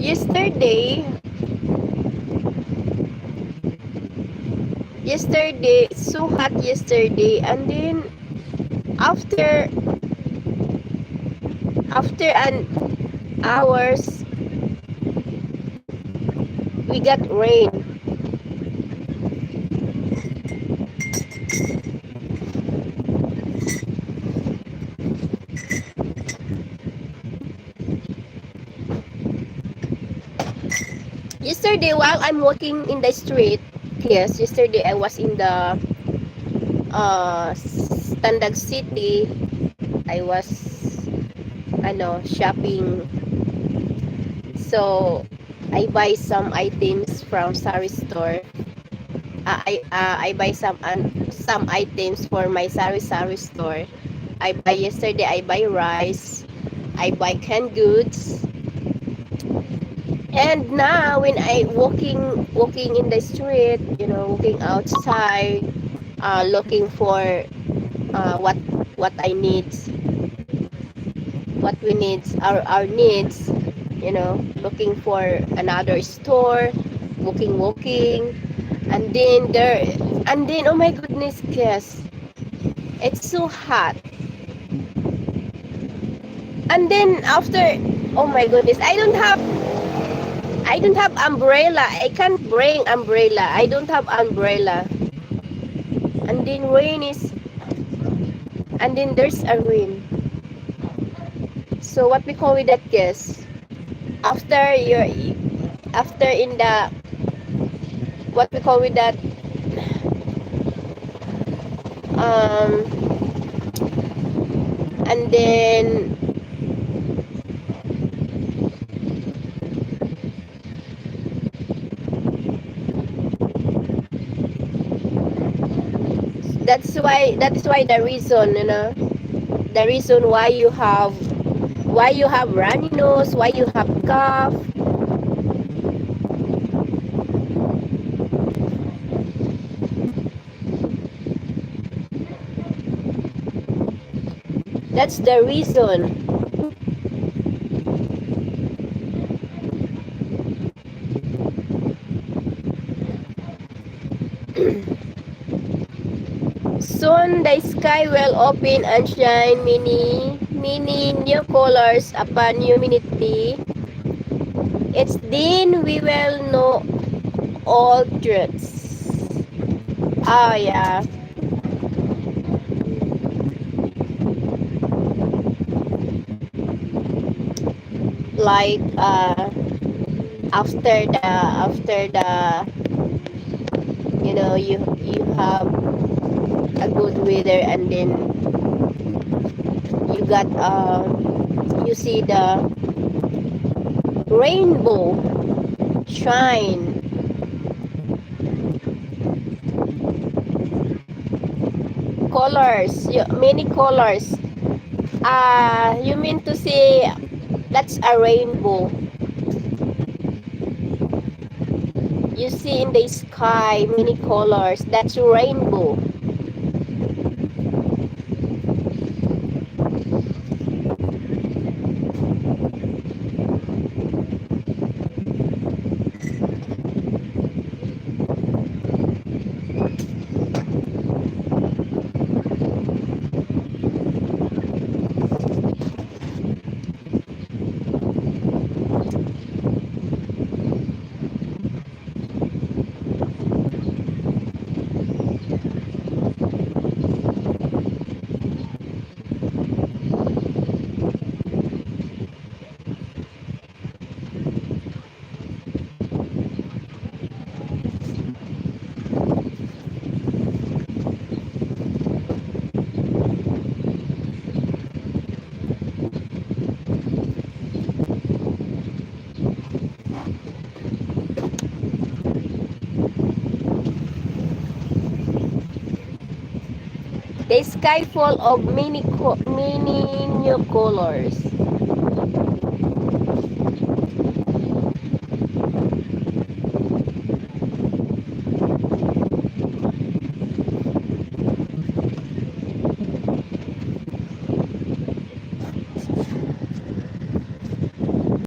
yesterday it's so hot yesterday, and then after an hours we got rain. Yesterday while I'm walking in the street, yes, yesterday I was in the Standard City. I was shopping. So I buy some items from Sari store. I buy some items for my Sari store. Yesterday I buy rice, I buy canned goods. And now when I walking in the street, walking outside, looking for what I need, what we need, our needs, looking for another store, walking, and then oh my goodness, guys, it's so hot. And then after, oh my goodness, I don't have umbrella. I can't bring umbrella. I don't have umbrella. And then and then there's a rain. So what we call with that, guess? After in the, what we call with that, and then that is why the reason, the reason why you have runny nose, why you have cough. That's the reason. Soon the sky will open and shine many new colors upon humanity. It's then we will know all truths. Oh yeah. Like after the you have a good weather, and then you got you see the rainbow shine. Colors, many colors. You mean to say that's a rainbow? You see in the sky many colors. That's a rainbow. The sky full of many new colors.